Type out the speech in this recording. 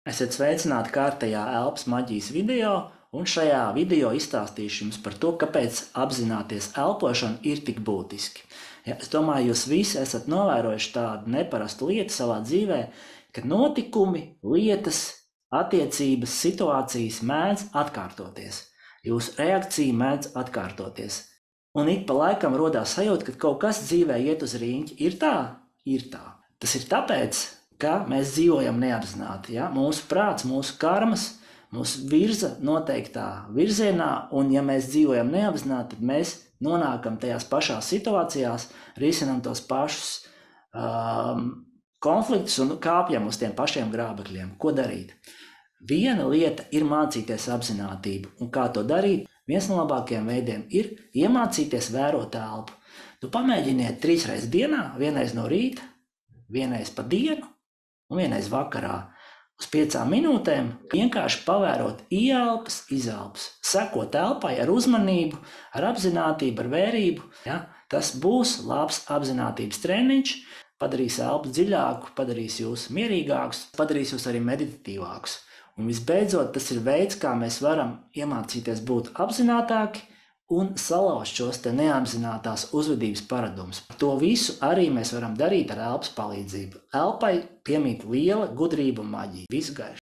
Esiet sveicināti kārtējā elpas maģijas video, un šajā video izstāstīšu jums par to, kāpēc apzināties elpošanu ir tik būtiski. Ja, es domāju, jūs visi esat novērojuši tādu neparastu lietu savā dzīvē, ka notikumi, lietas, attiecības, situācijas mēdz atkārtoties. Jūsu reakcija mēdz atkārtoties. Un ik pa laikam rodās sajūta, ka kaut kas dzīvē iet uz rīņķi. Ir tā? Ir tā. Tas ir tāpēc, ka mēs dzīvojam neapzināti. Ja? Mūsu prāts, mūsu karmas mūs virza noteiktā virzienā, un ja mēs dzīvojam neapzināti, tad mēs nonākam tajās pašās situācijās, risinam tos pašus konfliktus un kāpjam uz tiem pašiem grābekļiem. Ko darīt? Viena lieta ir mācīties apzinātību, un kā to darīt? Viens no labākajiem veidiem ir iemācīties vērot elpu. Tu pamēģiniet 3 reizes dienā, vienreiz no rīta, vienreiz pa dienu un vienreiz vakarā. Uz 5 minūtēm vienkārši pavērot ieelpas, izelpas, sekot elpai ar uzmanību, ar apzinātību, ar vērību. Ja? Tas būs labs apzinātības treniņš, padarīs elpu dziļāku, padarīs jūs mierīgākus, padarīs jūs arī meditatīvākus. Un visbeidzot, tas ir veids, kā mēs varam iemācīties būt apzinātāki un salauzt šos te neapzinātās uzvedības paradumus. To visu arī mēs varam darīt ar elpas palīdzību. Elpai piemīt liela gudrība un maģija. Visu gaišu!